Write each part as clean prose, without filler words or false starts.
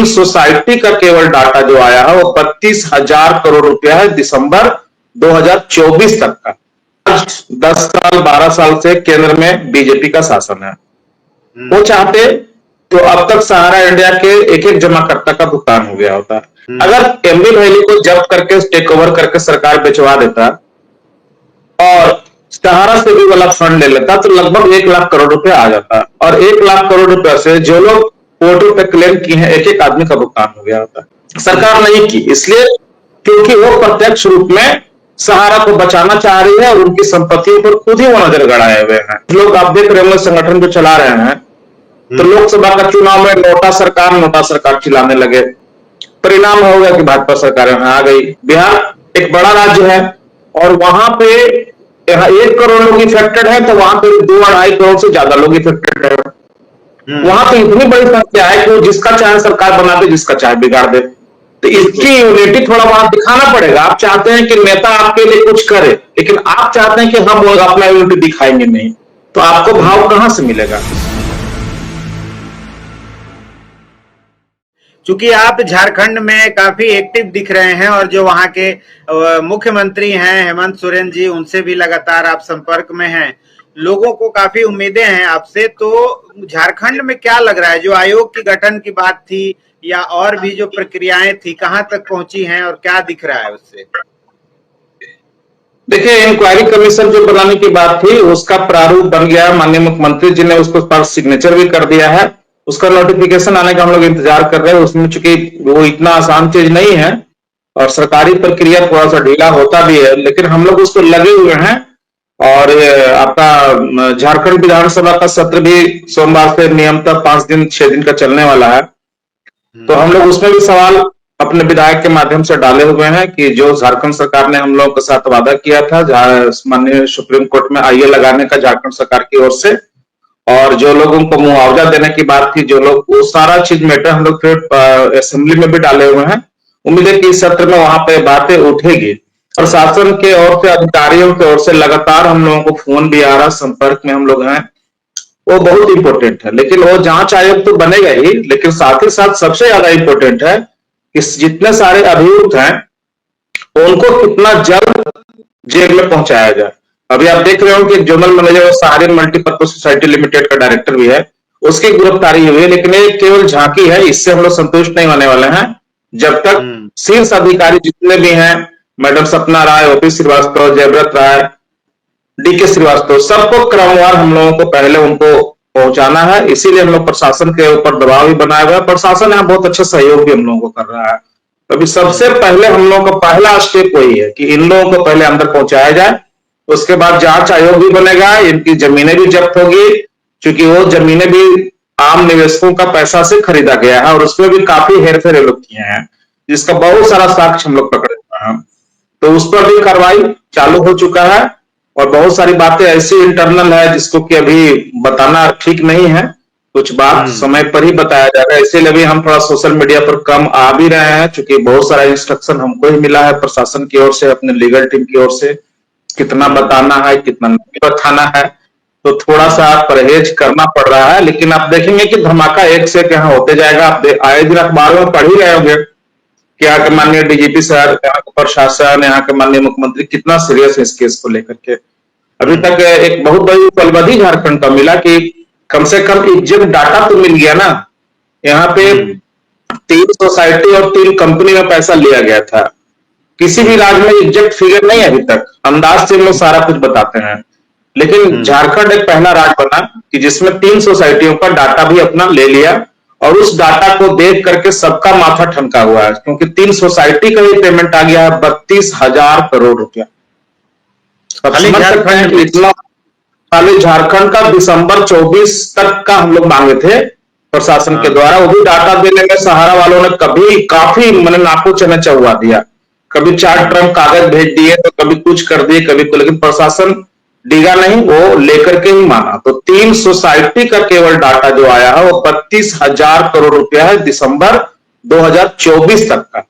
Society का केवल data जो आया है वो 32,000 करोड़ रुपया है दिसंबर 2024 तक का। आज 10 साल 12 साल से केंद्र में बीजेपी का शासन है। वो चाहते तो अब तक सहारा इंडिया के एक एक जमाकर्ता का भुगतान हो गया होता। अगर एमबी वैली को जब्त करके टेक ओवर करके सरकार बेचवा देता और सहारा से भी वाला फंड ले लेता तो लगभग 1 लाख करोड़ रुपए आ जाता और 1 लाख करोड़ रुपए से जो लोग कोर्टों पे क्लेम किए हैं एक एक आदमी का भुगतान हो गया होता। सरकार नहीं की इसलिए क्योंकि वो प्रत्यक्ष रूप में सहारा को बचाना चाह रही है और उनकी संपत्तियों पर खुद ही वो नजर गड़ाए हुए हैं। लोग आप देख रहे होंगे संगठन जो चला रहे हैं तो लोकसभा का चुनाव में नोटा सरकार चिल्लाने लगे। परिणाम हो गया कि भाजपा सरकार यहाँ आ गई। बिहार एक बड़ा राज्य है और वहां पे यहाँ 1 करोड़ लोग इफेक्टेड है तो वहां पे 2-2.5 करोड़ से ज्यादा लोग इफेक्टेड है। वहां तो इतनी बड़ी संख्या है कि वो जिसका चाहे सरकार बना दे जिसका चाहे बिगाड़ दे। तो इसकी यूनिटी थोड़ा वहां दिखाना पड़ेगा। आप चाहते हैं कि नेता आपके लिए कुछ करे लेकिन आप चाहते हैं कि हम लोग अपना यूनिटी दिखाएंगे नहीं तो आपको भाव कहां से मिलेगा। चूंकि आप झारखंड में काफी एक्टिव दिख रहे हैं और जो वहां के मुख्यमंत्री हैं हेमंत सोरेन जी उनसे भी लगातार आप संपर्क में हैं, लोगों को काफी उम्मीदें हैं आपसे। तो झारखंड में क्या लग रहा है जो आयोग की गठन की बात थी या और भी जो प्रक्रियाएं थी कहां तक पहुंची हैं और क्या दिख रहा है उससे? देखिए इंक्वायरी कमीशन जो बनाने की बात थी उसका प्रारूप बन गया। माननीय मुख्यमंत्री जी ने उसको पर सिग्नेचर भी कर दिया है। उसका नोटिफिकेशन आने का हम लोग इंतजार कर रहे हैं। उसमें चूंकि वो इतना आसान चीज नहीं है और सरकारी प्रक्रिया थोड़ा सा ढीला होता भी है लेकिन हम लोग उसको लगे हुए हैं। और आपका झारखंड विधानसभा का सत्र भी सोमवार से नियमतः 5-6 दिन का चलने वाला है। तो हम लोग उसमें भी सवाल अपने विधायक के माध्यम से डाले हुए हैं कि जो झारखंड सरकार ने हम लोगों के साथ वादा किया था माननीय सुप्रीम कोर्ट में आईए लगाने का झारखंड सरकार की ओर से और जो लोगों को मुआवजा देने की बात थी जो लोग वो सारा चीज मैटर हम लोग फिर असेंबली में भी डाले हुए हैं। उम्मीद है कि इस सत्र में वहां पे बातें उठेगी। प्रशासन के ओर से अधिकारियों की ओर से लगातार हम लोगों को फोन भी आ रहा, संपर्क में हम लोग हैं। वो बहुत इंपॉर्टेंट है लेकिन वो जांच आयोग तो बनेगा ही लेकिन साथ ही साथ सबसे ज्यादा इंपॉर्टेंट है कि जितने सारे अभियुक्त हैं उनको कितना जल्द जेल में पहुंचाया जाए। अभी आप देख रहे हो कि जोनल मैनेजर सहारे मल्टीपर्पज सोसाइटी लिमिटेड का डायरेक्टर भी है, उसकी गिरफ्तारी हुई है लेकिन ये केवल झांकी है। इससे हम लोग संतुष्ट नहीं होने वाले हैं जब तक शीर्ष अधिकारी जितने भी हैं, मैडम सपना राय, ओपी श्रीवास्तव, जयव्रत राय, डीके श्रीवास्तव, सबको क्रमवार हम लोगों को पहले उनको पहुंचाना है। इसीलिए हम लोग प्रशासन के ऊपर दबाव भी बनाया हुआ है। प्रशासन यहाँ बहुत अच्छा सहयोग भी हम लोगों को कर रहा है। अभी सबसे पहले हम लोगों का पहला स्टेप वही है कि इन लोगों को पहले अंदर पहुंचाया जाए। उसके बाद जांच आयोग भी बनेगा, इनकी जमीनें भी जब्त होगी क्योंकि वो जमीनें भी आम निवेशकों का पैसा से खरीदा गया है और उसमें भी काफी हेरफेर लोग किए हैं जिसका बहुत सारा साक्ष्य हम लोग पकड़े हुए हैं। तो उस पर भी कार्रवाई चालू हो चुका है और बहुत सारी बातें ऐसी इंटरनल है जिसको कि अभी बताना ठीक नहीं है। कुछ बात समय पर ही बताया जाएगा। इसीलिए भी हम थोड़ा सोशल मीडिया पर कम आ भी रहे हैं क्योंकि बहुत सारा इंस्ट्रक्शन हमको ही मिला है प्रशासन की ओर से, अपने लीगल टीम की ओर से, कितना बताना है कितना नहीं बताना है। तो थोड़ा सा परहेज करना पड़ रहा है लेकिन आप देखेंगे कि धमाका एक से एक यहाँ होते जाएगा। आप आए दिन अखबारों में पढ़ ही रहे होंगे कि यहाँ के माननीय डीजीपी सर, यहाँ के प्रशासन, यहाँ के माननीय मुख्यमंत्री कितना सीरियस है इस केस को लेकर के। अभी तक एक बहुत बड़ी उपलब्धि झारखंड का मिला कि कम से कम एग्जैक्ट डाटा तो मिल गया ना। यहाँ पे 3 सोसाइटी और 3 कंपनी में पैसा लिया गया था। किसी भी राज्य में एग्जैक्ट फिगर नहीं है अभी तक, अंदाज से हम लोग सारा कुछ बताते हैं लेकिन झारखंड एक पहला राज्य बना कि जिसमें 3 सोसाइटियों का डाटा भी अपना ले लिया और उस डाटा को देख करके सबका माथा ठनका हुआ है क्योंकि 3 सोसाइटी का ही पेमेंट आ गया है 32,000 करोड़ रुपया। इतना खाली झारखंड का दिसंबर 24 तक का हम लोग मांगे थे प्रशासन के द्वारा। वो भी डाटा देने में सहारा वालों ने कभी काफी मैंने नाको चने चौवा दिया, कभी 4 ट्रम कागज भेज दिए तो कभी कुछ कर दिए कभी कुछ, लेकिन प्रशासन डिगा नहीं, वो लेकर के ही माना। तो 3 सोसाइटी का केवल डाटा जो आया है वो 32,000 करोड़ रुपया है दिसंबर 2024 तक का।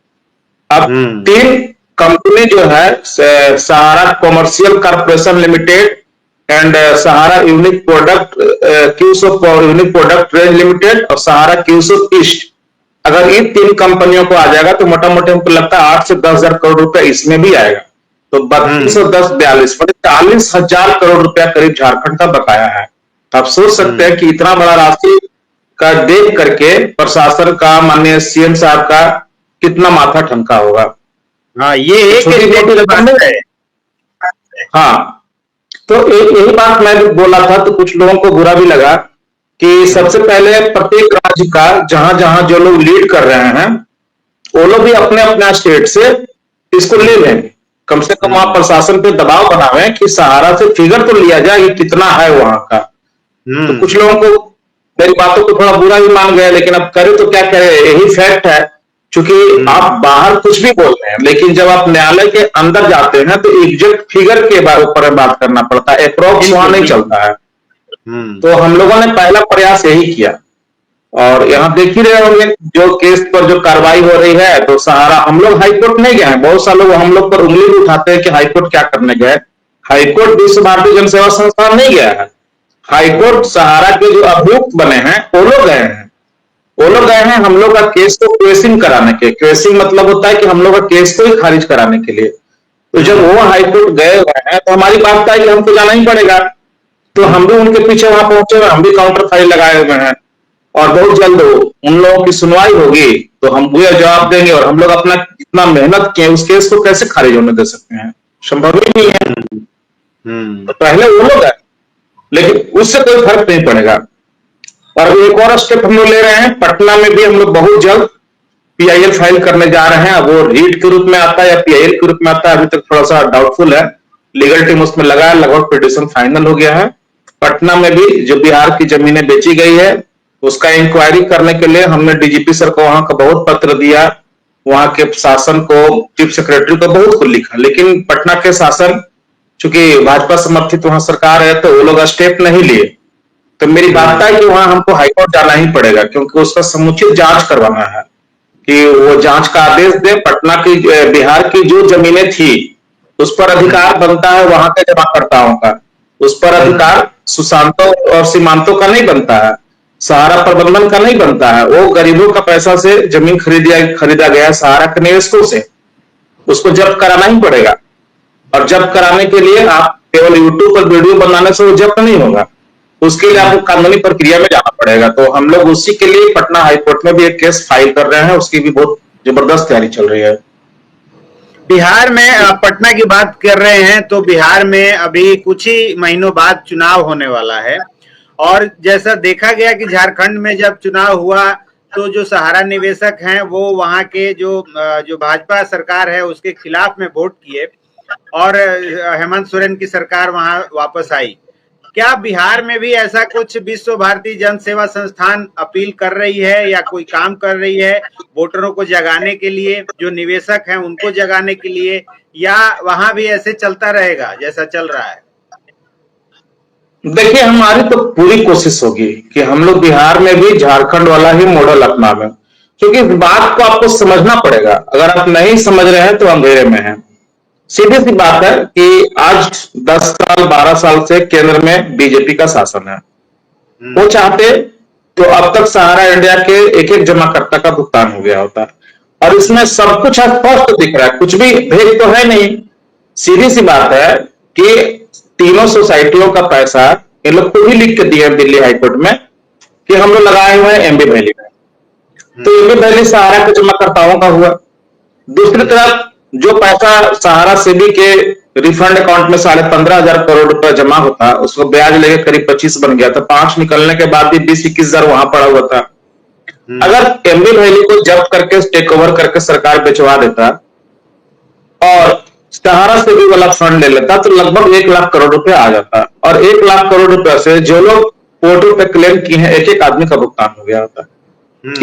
अब 3 कंपनी जो है Sahara commercial corporation limited and Sahara unique product unique product range limited और सहारा क्यूसो ईस्ट, अगर इन 3 कंपनियों को आ जाएगा तो मोटा मोटी हमको लगता है 8 से 10,000 करोड़ रुपया इसमें भी आएगा। तो 32 और 10 42 मतलब 40,000 करोड़ रुपया करीब झारखंड का बकाया है। आप सोच सकते हैं कि इतना बड़ा राशि का देख करके प्रशासन का, माननीय सीएम साहब का कितना माथा ठनका होगा। हाँ, ये एक छोटी मोटी रकम है। हाँ, तो यही बात मैं भी बोला था, तो कुछ लोगों को बुरा भी लगा कि सबसे पहले प्रत्येक राज्य का जहां जहां जो लोग लीड कर रहे हैं वो लोग भी अपने अपने स्टेट से इसको ले लें, कम से कम वहां प्रशासन पे दबाव बनावे कि सहारा से फिगर तो लिया जाए कि कितना है वहां का। तो कुछ लोगों को मेरी बातों को थोड़ा बुरा भी मान गए, लेकिन अब करे तो क्या करे, यही फैक्ट है। क्योंकि आप बाहर कुछ भी बोल रहे हैं, लेकिन जब आप न्यायालय के अंदर जाते हैं तो एग्जैक्ट फिगर के ऊपर बात करना पड़ता है, अप्रोक्स वहां नहीं चलता है। तो हम लोगों ने पहला प्रयास यही किया, और यहाँ देख ही रहे होंगे जो केस पर जो कार्रवाई हो रही है। तो सहारा, हम लोग हाईकोर्ट नहीं गए हैं, बहुत सारे लोग हम लोग पर उंगली भी उठाते हैं कि हाईकोर्ट क्या करने गए। हाईकोर्ट विश्व भारती जन सेवा संस्थान नहीं गया है, हाईकोर्ट सहारा के जो अभियुक्त बने हैं वो लोग गए हैं। वो लोग गए हैं हम लोग का केस को क्वेशिंग कराने के। क्वेशिंग मतलब होता है कि हम लोग का केस को ही खारिज कराने के लिए। तो जब वो हाईकोर्ट गए हुए हैं तो हमारी बात है कि हमको जाना ही पड़ेगा। तो हम भी उनके पीछे वहां पहुंचे हुए, हम भी काउंटर फाइल लगाए हुए हैं, और बहुत जल्द उन लोगों की सुनवाई होगी तो हम वो जवाब देंगे। और हम लोग अपना जितना मेहनत किए उस केस को कैसे खारिज होने दे सकते हैं, संभव ही नहीं है। तो पहले वो लोग है, लेकिन उससे कोई फर्क नहीं पड़ेगा। और एक और स्टेप हम लोग ले रहे हैं, पटना में भी हम लोग बहुत जल्द पीआईएल फाइल करने जा रहे हैं। वो रीट के रूप में आता है या पीआईएल के रूप में आता है, अभी तक थोड़ा सा डाउटफुल है। लीगल टीम उसमें लगा है, लगभग पिटीशन फाइनल हो गया है। पटना में भी जो बिहार की जमीनें बेची गई है उसका इंक्वायरी करने के लिए हमने डीजीपी सर को वहां का बहुत पत्र दिया, वहां के शासन को, चीफ सेक्रेटरी को बहुत कुछ लिखा, लेकिन पटना के शासन, चूंकि भाजपा समर्थित वहां सरकार है, तो वो लोग स्टेप नहीं लिए। तो मेरी बात है कि वहां हमको हाईकोर्ट जाना ही पड़ेगा, क्योंकि उसका समुचित जांच करवाना है कि वो जांच का आदेश दे। पटना की, बिहार की जो जमीनें थी उस पर अधिकार बनता है वहां के जमाकर्ताओं का, उस पर अधिकार सुशांतों और सीमांतों का नहीं बनता है, सहारा प्रबंधन का नहीं बनता है। वो गरीबों का पैसा से जमीन खरीदा गया सहारा के निवेशकों से, उसको जब्त कराना ही पड़ेगा। और जब्त कराने के लिए आप केवल यूट्यूब पर वीडियो बनाने से वो जब्त नहीं होगा, उसके लिए आपको कानूनी प्रक्रिया में जाना पड़ेगा। तो हम लोग उसी के लिए पटना हाईकोर्ट में भी एक केस फाइल कर रहे हैं, उसकी भी बहुत जबरदस्त तैयारी चल रही है। बिहार में, आप पटना की बात कर रहे हैं, तो बिहार में अभी कुछ ही महीनों बाद चुनाव होने वाला है, और जैसा देखा गया कि झारखंड में जब चुनाव हुआ तो जो सहारा निवेशक हैं वो वहां के जो भाजपा सरकार है उसके खिलाफ में वोट किए, और हेमंत सोरेन की सरकार वहां वापस आई। क्या बिहार में भी ऐसा कुछ विश्व भारती जन सेवा संस्थान अपील कर रही है या कोई काम कर रही है वोटरों को जगाने के लिए, जो निवेशक हैं उनको जगाने के लिए, या वहां भी ऐसे चलता रहेगा जैसा चल रहा है? देखिए, हमारी तो पूरी कोशिश होगी कि हम लोग बिहार में भी झारखंड वाला ही मॉडल अपनावें, क्योंकि इस बात को आपको समझना पड़ेगा। अगर आप नहीं समझ रहे हैं तो अंधेरे में हैं। सीधी सी बात है कि आज 10 साल 12 साल से केंद्र में बीजेपी का शासन है। वो चाहते तो अब तक सहारा इंडिया के एक एक जमाकर्ता का भुगतान हो गया होता, और इसमें सब कुछ स्पष्ट दिख रहा है, कुछ भी भेद तो है नहीं। सीधी सी बात है कि तीनों सोसाइटियों का पैसा इन लोग खुद ही लिख के दिए दिल्ली हाईकोर्ट में कि हम लोग लगाए हुए हैं एमबी वैली में। तो एमबी वैली सहारा के जमाकर्ताओं का हुआ। दूसरी तरफ जो पैसा सहारा सेबी के रिफंड अकाउंट में 15,500 करोड़ रुपया जमा होता, उसको ब्याज लेके करीब 25 बन गया था। 5 निकलने के बाद भी 20-21 हजार वहां पड़ा हुआ था। अगर एमबी वैली को जब्त करके टेक ओवर करके सरकार बेचवा देता और सहारा सेबी वाला फंड ले लेता तो लगभग 1 लाख करोड़ रुपया आ जाता, और 1 लाख करोड़ रुपया से जो लोग पोर्टल पे क्लेम किए हैं एक एक आदमी का भुगतान हो गया होता।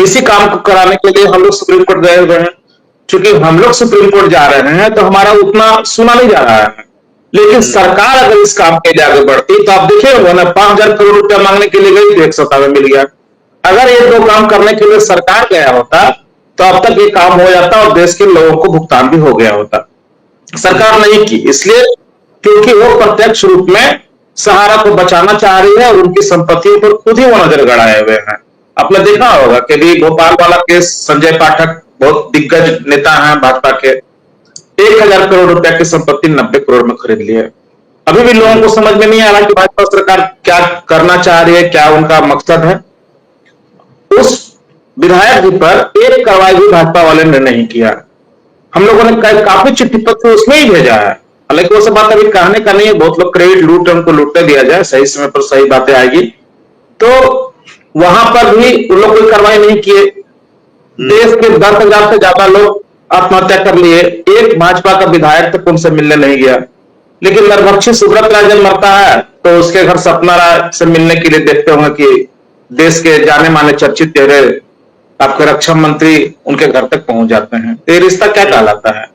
इसी काम को कराने के लिए हम लोग सुप्रीम कोर्ट गए हुए हैं। चूंकि हम लोग सुप्रीम कोर्ट जा रहे हैं तो हमारा उतना सुना नहीं जा रहा है, लेकिन सरकार अगर इस काम के लिए आगे बढ़ती तो आप देखिए होगा ना, 5,000 करोड़ रुपया मांगने के लिए गई तो 1 सप्ताह में मिल गया। अगर ये 2 काम करने के लिए सरकार गया होता तो अब तक ये काम हो जाता और देश के लोगों को भुगतान भी हो गया होता। सरकार नहीं की, इसलिए क्योंकि वो प्रत्यक्ष रूप में सहारा को बचाना चाह रही है और उनकी संपत्तियों पर खुद ही वो नजर गड़ाए हुए हैं। आपने देखा होगा कि भी भोपाल वाला केस, संजय पाठक बहुत दिग्गज नेता हैं भाजपा के, 1,000 करोड़ रुपए की संपत्ति 90 करोड़ में खरीद ली है। अभी भी लोगों को समझ में नहीं आ रहा कि भाजपा सरकार क्या करना चाह रही है, क्या उनका मकसद है। उस विधायक जी पर एक कार्रवाई भी भाजपा वाले ने नहीं किया। हम लोगों ने काफी चिट्ठी पत्र उसमें ही भेजा है, हालांकि वो सब बात अभी कहने का नहीं है, बहुत लोग क्रेडिट लूट उनको लूटते दिया जाए, सही समय पर सही बातें आएगी। तो वहां पर भी उन लोग कोई कार्रवाई नहीं किए। देश के 10,000 से ज्यादा लोग आत्महत्या कर लिए, एक भाजपा का विधायक तक उनसे मिलने नहीं गया। लेकिन नरभक्षी सुब्रत राजन मरता है तो उसके घर सपना राय से मिलने के लिए देखते होंगे कि देश के जाने माने चर्चित चेहरे आपके रक्षा मंत्री उनके घर तक पहुंच जाते हैं। तो ये रिश्ता क्या कहलाता है?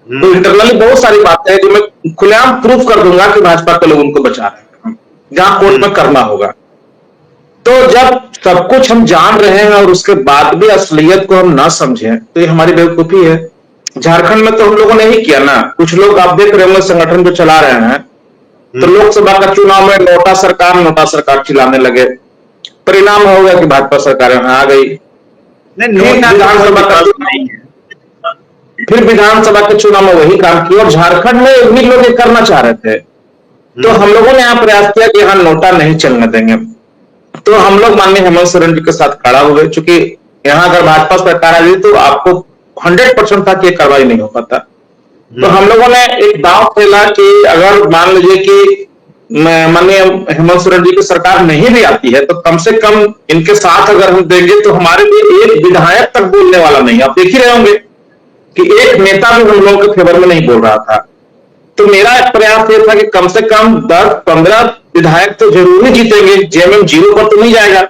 तो इंटरनली बहुत सारी बातें हैं जो मैं खुलेआम प्रूफ कर दूंगा कि भाजपा के लोग उनको बचा रहे हैं, जहां कोर्ट में करना होगा। तो जब सब कुछ हम जान रहे हैं और उसके बाद भी असलियत को हम ना समझें तो ये हमारी बेवकूफी है। झारखंड में तो हम लोगों ने ही किया ना, कुछ लोग आप देख रहे होंगे संगठन जो चला रहे हैं, तो लोकसभा का चुनाव में नोटा सरकार चिल्लाने लगे, परिणाम हो गया कि भाजपा सरकार यहाँ आ गई। फिर विधानसभा के चुनाव में वही काम किया और झारखंड में भी लोग ये करना चाह रहे थे। तो हम लोगों ने यहाँ प्रयास किया कि यहाँ नोटा नहीं चलने देंगे। तो हम लोग माननीय हेमंत सोरेन जी के साथ खड़ा हुए, चूंकि यहाँ अगर भाजपा सरकार आ गई तो आपको 100% था कि ये कार्रवाई नहीं हो पाता। तो हम लोगों ने एक दांव खेला कि अगर मान लीजिए कि माननीय हेमंत सोरेन जी की सरकार नहीं भी आती है तो कम से कम इनके साथ अगर हम देंगे तो हमारे लिए एक विधायक तक बोलने वाला नहीं। आप देख ही रहे होंगे कि एक नेता भी हम लोगों के फेवर में नहीं बोल रहा था। तो मेरा एक प्रयास ये था कि कम से कम 10-15 विधायक तो जरूर ही जीतेंगे, जेएमएम 0 पर तो नहीं जाएगा।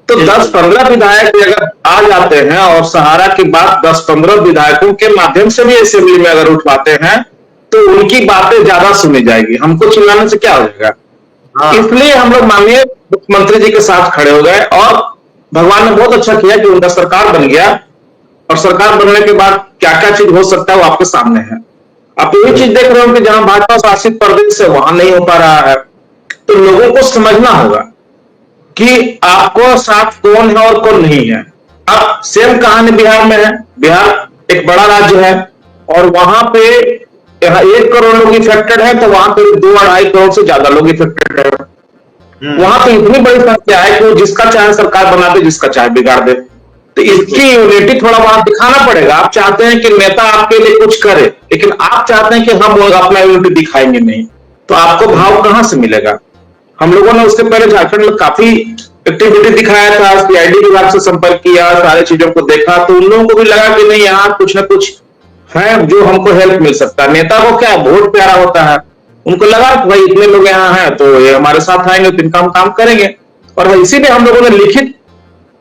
तो 10-15 विधायक अगर आ जाते हैं और सहारा के बाद 10-15 विधायकों के माध्यम से भी असेंबली में अगर उठवाते हैं तो उनकी बातें ज्यादा सुनी जाएगी, हमको चिल्लाने से क्या हो जाएगा। इसलिए हम लोग माननीय मुख्यमंत्री जी के साथ खड़े हो गए और भगवान ने बहुत अच्छा किया कि उनका सरकार बन गया। और सरकार बनने के बाद क्या क्या चीज हो सकता है वो आपके सामने है। आप यही चीज देख रहे हो कि जहां भाजपा शासित प्रदेश है वहां नहीं हो पा रहा है। तो लोगों को समझना होगा कि आपको साथ कौन है और कौन नहीं है। अब सेम कहानी बिहार में है। बिहार एक बड़ा राज्य है और वहां पे 1 करोड़ लोग इफेक्टेड है, तो वहां पे 2-2.5 करोड़ से ज्यादा लोग इफेक्टेड है। वहां पे इतनी बड़ी संख्या है कि वो जिसका चाहे सरकार बना दे, जिसका चाहे बिगाड़ दे। तो इसकी यूनिटी थोड़ा वहां दिखाना पड़ेगा। आप चाहते हैं कि नेता आपके लिए कुछ करे, लेकिन आप चाहते हैं कि हम अपना यूनिटी दिखाएंगे नहीं, तो आपको भाव कहां से मिलेगा। हम लोगों ने उसके पहले झारखंड में काफी एक्टिविटी दिखाया था, सीआईडी विभाग से संपर्क किया, सारी चीजों को देखा, तो उन लोगों को भी लगा कि नहीं यहाँ कुछ ना कुछ है जो हमको हेल्प मिल सकता है। नेता को क्या वोट प्यारा होता है, उनको लगा कि भाई इतने लोग यहाँ हैं तो ये हमारे साथ आएंगे तो इनका हम काम करेंगे। और इसीलिए हम लोगों ने लिखित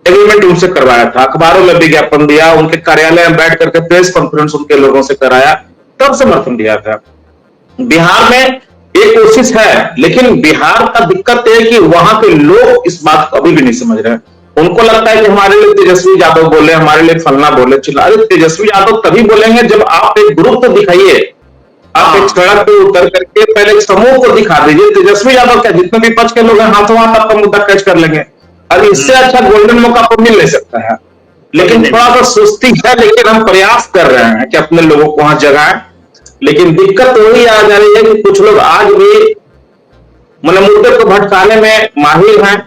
एग्रीमेंट उनसे करवाया था, अखबारों में विज्ञापन दिया, उनके कार्यालय में बैठ करके प्रेस कॉन्फ्रेंस उनके लोगों से कराया, तब समर्थन दिया था। बिहार में एक कोशिश है, लेकिन बिहार का दिक्कत है कि वहां के लोग इस बात को अभी भी नहीं समझ रहे हैं। उनको लगता है कि हमारे लिए तेजस्वी यादव बोले, हमारे लिए फलना बोले, चिल्ला। अरे तेजस्वी यादव तभी बोलेंगे जब आप एक ग्रुप को दिखाइए। आप एक सड़क पे उतर करके पहले एक समूह को दिखा दीजिए। तेजस्वी यादव क्या, जितने विपक्ष के लोग हैं हाथों हाथ आपका मुद्दा कैच कर लेंगे। और इससे अच्छा गोल्डन मौका आपको मिल नहीं सकता है। लेकिन थोड़ा सा सुस्ती है, लेकिन हम प्रयास कर रहे हैं कि अपने लोगों को वहां जगाएं। लेकिन दिक्कत वही आ जा रही है कि कुछ लोग आज भी मुद्दे को भटकाने में माहिर हैं,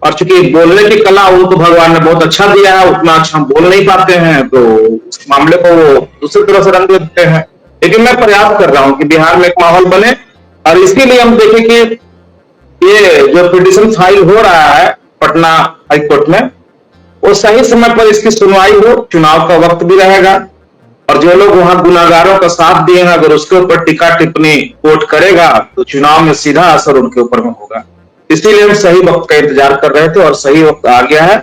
और चूंकि बोलने की कला उनको भगवान ने बहुत अच्छा दिया है, उतना अच्छा हम बोल नहीं पाते हैं, तो उस मामले को वो दूसरी तरह से रंग देते हैं। लेकिन मैं प्रयास कर रहा हूं कि बिहार में एक माहौल बने, और इसके लिए हम देखें कि ये जो पिटीशन फाइल हो रहा है पटना हाईकोर्ट में, वो सही समय पर इसकी सुनवाई हो। चुनाव का वक्त भी रहेगा, और जो लोग वहां गुनाहगारों का साथ दिए हैं अगर उसके ऊपर टीका टिप्पणी कोर्ट करेगा तो चुनाव में सीधा असर उनके ऊपर में होगा। इसीलिए हम सही वक्त का इंतजार कर रहे थे और सही वक्त आ गया है।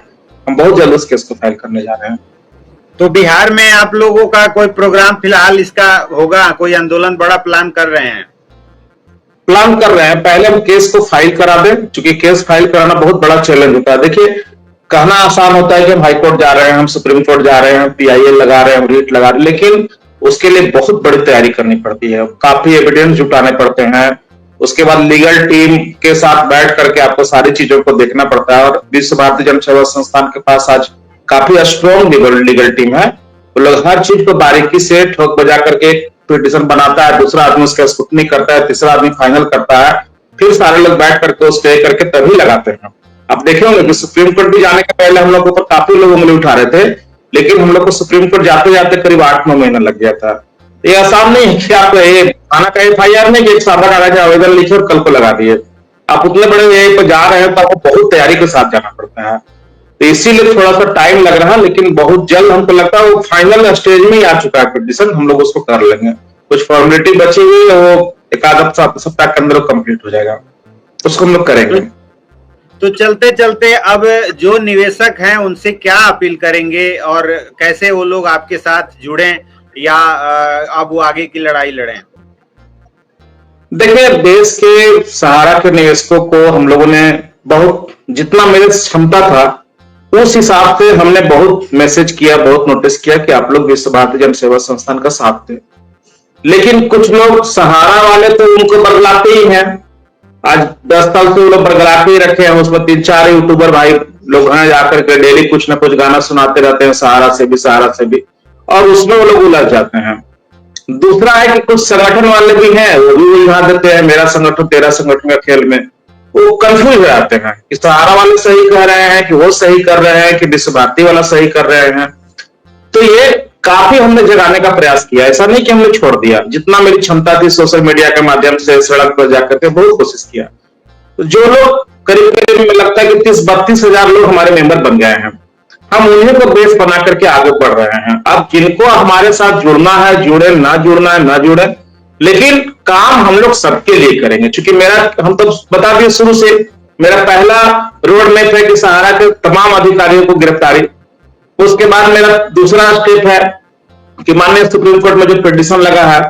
हम बहुत जल्द उस केस को फाइल करने जा रहे हैं। तो बिहार में आप लोगों का कोई प्रोग्राम फिलहाल इसका होगा, कोई आंदोलन बड़ा प्लान कर रहे हैं? प्लान कर रहे हैं, पहले हम केस को फाइल करा दें, क्योंकि केस फाइल कराना बहुत बड़ा चैलेंज होता है। देखिए, कहना आसान होता है कि हम हाईकोर्ट जा रहे हैं, हम सुप्रीम कोर्ट जा रहे हैं, पीआईएल लगा रहे हैं, रीट लगा रहे हैं, लेकिन उसके लिए बहुत बड़ी तैयारी करनी पड़ती है। काफी एविडेंस जुटाने पड़ते हैं, उसके बाद लीगल टीम के साथ बैठ करके आपको सारी चीजों को देखना पड़ता है। और विश्व भारती जन सेवा संस्थान के पास आज काफी स्ट्रॉन्ग लीगल टीम है। वो लोग हर चीज को बारीकी से ठोक बजा करके पिटीशन बनाता है, दूसरा आदमी उसका स्क्रूटनी करता है, तीसरा आदमी फाइनल करता है, फिर सारे लोग बैठ करके स्टे करके तभी लगाते हैं। आप देखे होंगे कि सुप्रीम कोर्ट भी जाने के पहले हम लोग के ऊपर काफी लोग उंगली उठा रहे थे, लेकिन हम लोग को सुप्रीम कोर्ट जाते जाते करीब 8-9 महीना लग गया था। ये आसान नहीं है कि आप थाना का FIR नहीं कि एक सादा कागज आवेदन लिखे और कल को लगा दिए। आप उतने बड़े एआई पर जा रहे हैं तो आपको बहुत तैयारी के साथ जाना पड़ता है, तो इसीलिए थोड़ा सा टाइम लग रहा है। लेकिन बहुत जल्द हमको लगता है वो फाइनल स्टेज में ही आ चुका है पिटीशन, हम लोग उसको कर लेंगे। कुछ फॉर्मेलिटी बची हुई है, वो एक आध सप्ताह के अंदर कंप्लीट हो जाएगा, उसको हम लोग करेंगे। तो चलते चलते अब जो निवेशक हैं उनसे क्या अपील करेंगे और कैसे वो लोग आपके साथ जुड़ें या अब वो आगे की लड़ाई लड़ें? देखिए, देश के सहारा के निवेशकों को हम लोगों ने बहुत, जितना मेरे क्षमता था उस हिसाब से हमने बहुत मैसेज किया, बहुत नोटिस किया कि आप लोग विश्व भारती जन सेवा संस्थान का साथ दें। लेकिन कुछ लोग सहारा वाले तो उनको बरगलाते ही हैं। आज 10 साल से वो लोग बरगला के ही रखे हैं, उसमें 3-4 यूट्यूबर भाई लोग हैं, जाकर के डेली कुछ ना कुछ गाना सुनाते रहते हैं, सहारा से भी, और उसमें वो लोग उलझ जाते हैं। दूसरा है कि कुछ संगठन वाले भी हैं, वो भी उलझा देते हैं, मेरा संगठन तेरा संगठन का खेल में वो कंफ्यूज हो जाते हैं कि सहारा वाले सही कह रहे हैं कि वो सही कर रहे हैं कि विश्व भारती वाला सही कर रहे हैं। तो ये काफी हमने जगाने का प्रयास किया, ऐसा नहीं कि हमने छोड़ दिया। जितना मेरी क्षमता थी सोशल मीडिया के माध्यम से, सड़क पर जाकर के बहुत कोशिश किया। तो जो लोग करीब करीब में लगता है कि 30-32 हजार लोग हमारे मेंबर बन गए हैं, हम उन्हीं को बेस बना करके आगे बढ़ रहे हैं। अब जिनको हमारे साथ जुड़ना है जुड़े, ना जुड़ना है ना जुड़े, लेकिन काम हम लोग सबके लिए करेंगे। क्योंकि हम तो बता दिए शुरू से, मेरा पहला रोड मैप है कि सहारा के तमाम अधिकारियों को गिरफ्तारी। उसके बाद मेरा दूसरा स्टेप है कि माननीय सुप्रीम कोर्ट में जो पिटीशन लगा है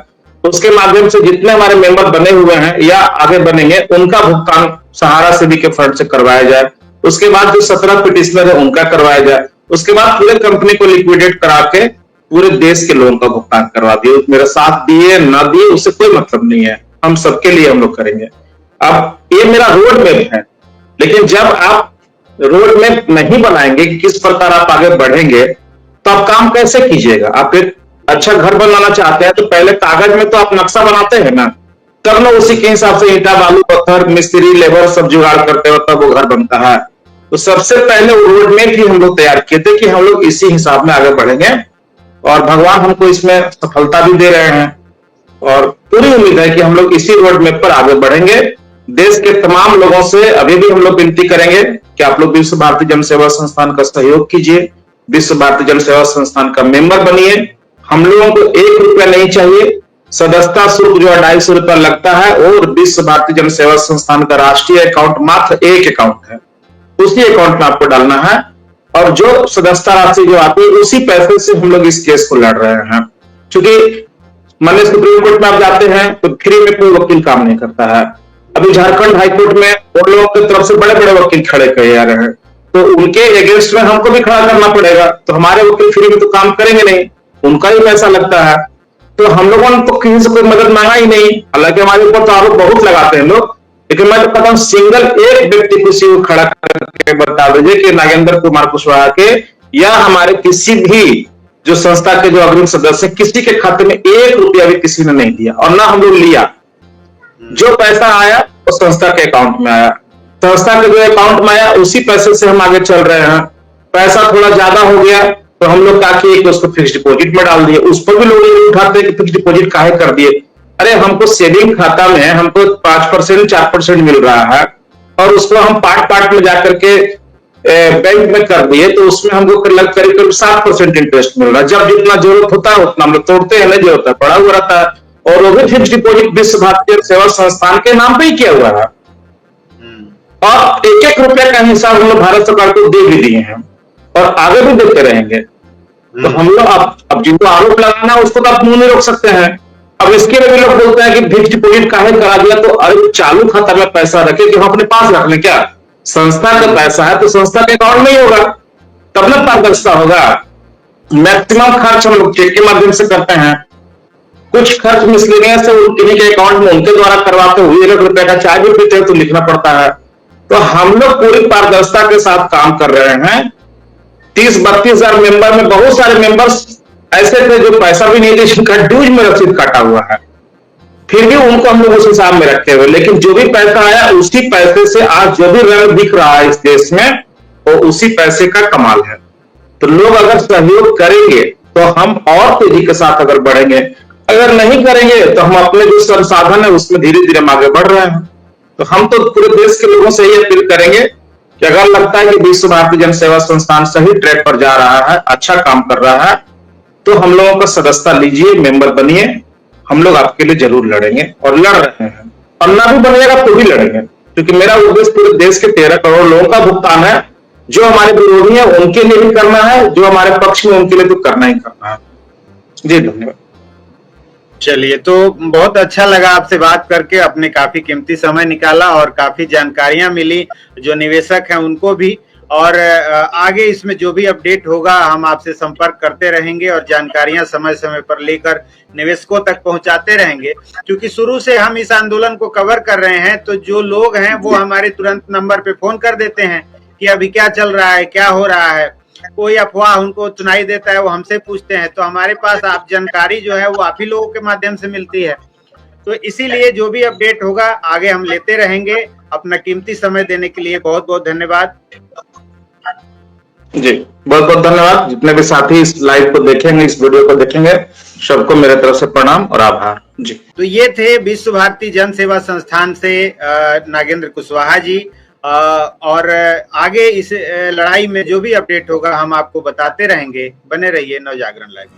उसके माध्यम से जितने हमारे मेंबर बने हुए हैं या आगे बनेंगे उनका भुगतान सहारा सेवी के फंड से करवाया जाए। उसके बाद जो 17 पिटिशनर है उनका करवाया जाए। उसके बाद पूरे कंपनी को लिक्विडेट करा के पूरे देश के लोगों का भुगतान करवा दिए। मेरा साथ दिए ना दिए उससे कोई मतलब नहीं है, हम सबके लिए हम लोग करेंगे। अब ये मेरा रोड मैप है, लेकिन जब आप रोड मैप नहीं बनाएंगे कि किस प्रकार आप आगे बढ़ेंगे तो आप काम कैसे कीजिएगा। आप एक अच्छा घर बनाना चाहते हैं तो पहले कागज में तो आप नक्शा बनाते हैं ना, तब ना उसी के हिसाब से ईंटा, बालू, पत्थर, मिस्त्री, लेबर सब जुगाड़ करते हो तब वो घर बनता है। तो सबसे पहले रोड मैप ही हम लोग तैयार किए थे कि हम लोग इसी हिसाब में आगे बढ़ेंगे, और भगवान हमको इसमें सफलता भी दे रहे हैं और पूरी उम्मीद है कि हम लोग इसी रोड मैप पर आगे बढ़ेंगे। देश के तमाम लोगों से अभी भी हम लोग विनती करेंगे कि आप लोग विश्व भारती जन सेवा संस्थान का सहयोग कीजिए, विश्व भारती जन सेवा संस्थान का मेंबर बनिए। हम लोगों को 1 रुपया नहीं चाहिए, सदस्यता शुल्क जो 250 रुपया लगता है, और विश्व भारती जन सेवा संस्थान का राष्ट्रीय अकाउंट मात्र एक अकाउंट है, उसी अकाउंट में आपको डालना है, और जो सदस्यता राशि जो आती है उसी पैसे से हम लोग इस केस को लड़ रहे हैं। क्योंकि माननीय सुप्रीम कोर्ट में आप जाते हैं तो फ्री में कोई वकील काम नहीं करता है। अभी झारखंड हाईकोर्ट में उन लोगों की तरफ से बड़े बड़े वकील खड़े किए जा रहे हैं, तो उनके अगेंस्ट में हमको भी खड़ा करना पड़ेगा। तो हमारे वकील फ्री में तो काम करेंगे नहीं, उनका ही पैसा लगता है। तो हम लोगों ने तो किसी से कोई मदद मांगा ही नहीं। हालांकि हमारे ऊपर तो आरोप बहुत लगाते हैं लोग, लेकिन मैं तो कहता हूं सिंगल एक व्यक्ति किसी को खड़ा करके बता दीजिए कि नागेंद्र कुमार कुशवाहा के या हमारे किसी भी जो संस्था के जो अग्रिम सदस्य, किसी के खाते में 1 रुपया भी किसी ने नहीं दिया, और ना हम लोग लिया। जो पैसा आया वो संस्था के अकाउंट में आया, संस्था के जो अकाउंट में आया उसी पैसे से हम आगे चल रहे हैं। पैसा थोड़ा ज्यादा हो गया तो हम लोग क्या किए कि उसको फिक्स डिपॉजिट में डाल दिए। उस पर भी लोग ये उठाते हैं कि फिक्स डिपॉजिट काहे कर दिए। अरे हमको सेविंग खाता में हमको 5% 4% मिल रहा है, और उसको हम पार्ट में जाकर के बैंक में कर दिए तो उसमें हमको करीब 7% इंटरेस्ट मिल रहा है। जब जितना जरूरत होता है उतना हम लोग तोड़ते हैं, नहीं जरूरत है पड़ा हुआ रहता है। और वो भी फिक्स डिपॉजिट विश्व भारती सेवा संस्थान के नाम पे ही किया हुआ है, और 1-1 रुपया का हिसाब हम लोग भारत सरकार को दे भी दिए हैं और आगे भी देते रहेंगे। तो हम लोग अब जिनको आरोप लगाना है उसको तो आप मुंह नहीं रोक सकते हैं। अब इसके लिए भी लोग बोलते हैं कि फिक्स डिपॉजिट काहे करा दिया, तो अरे चालू खाता में पैसा रखे कि हम अपने पास रख लें क्या? संस्था का पैसा है तो संस्था के अकाउंट में ही होगा, तब ना पारदर्शिता होगा। मैक्सिमम खर्च हम लोग चेक के माध्यम से करते हैं, कुछ खर्च मिसलेनियस से किन्हीं के अकाउंट में उनके द्वारा करवाते हुए 1 रुपए का चाय भी पीते हैं तो लिखना पड़ता है। तो हम लोग पूरी पारदर्शिता के साथ काम कर रहे हैं। 30-32 हजार मेंबर में बहुत सारे मेंबर्स ऐसे थे जो पैसा भी नहीं दे, जिनका ड्यूज में रसीद काटा हुआ है, फिर भी उनको हम लोग उस हिसाब में रखे हुए। लेकिन जो भी पैसा आया उसी पैसे से आज जो भी रंग दिख रहा है इस देश में वो उसी पैसे का कमाल है। तो लोग अगर सहयोग करेंगे तो हम और तेजी के साथ अगर बढ़ेंगे, अगर नहीं करेंगे तो हम अपने जो संसाधन है उसमें धीरे धीरे आगे बढ़ रहे हैं। तो हम तो पूरे देश के लोगों से यही अपील करेंगे कि अगर लगता है कि विश्व भारती जन सेवा संस्थान सही ट्रैक पर जा रहा है, अच्छा काम कर रहा है, तो हम लोगों का सदस्यता लीजिए, मेंबर बनिए। हम लोग आपके लिए जरूर लड़ेंगे और लड़ रहे हैं, और ना भी बनिएगा तो भी लड़ेंगे, क्योंकि मेरा उद्देश्य पूरे देश के 13 करोड़ लोगों का भुगतान है। जो हमारे विरोधी है उनके लिए भी करना है, जो हमारे पक्ष में उनके लिए तो करना ही करना है। जी धन्यवाद। चलिए, तो बहुत अच्छा लगा आपसे बात करके, आपने काफी कीमती समय निकाला और काफी जानकारियां मिली जो निवेशक हैं उनको भी। और आगे इसमें जो भी अपडेट होगा हम आपसे संपर्क करते रहेंगे और जानकारियां समय समय पर लेकर निवेशकों तक पहुंचाते रहेंगे। क्योंकि शुरू से हम इस आंदोलन को कवर कर रहे हैं, तो जो लोग हैं वो हमारे तुरंत नंबर पे फोन कर देते हैं कि अभी क्या चल रहा है, क्या हो रहा है। कोई अफवाह उनको सुनाई देता है वो हमसे पूछते हैं, तो हमारे पास आप जानकारी जो है वो आप ही लोगों के माध्यम से मिलती है। तो इसीलिए जो भी अपडेट होगा आगे हम लेते रहेंगे। अपना कीमती समय देने के लिए बहुत बहुत धन्यवाद। जी बहुत बहुत धन्यवाद। जितने भी साथी इस लाइव को देखेंगे, इस वीडियो को देखेंगे, सबको मेरे तरफ से प्रणाम और आभार। जी, तो ये थे विश्व भारती जन सेवा संस्थान से नागेंद्र कुशवाहा जी। और आगे इस लड़ाई में जो भी अपडेट होगा हम आपको बताते रहेंगे। बने रहिए नवजागरण लाइव।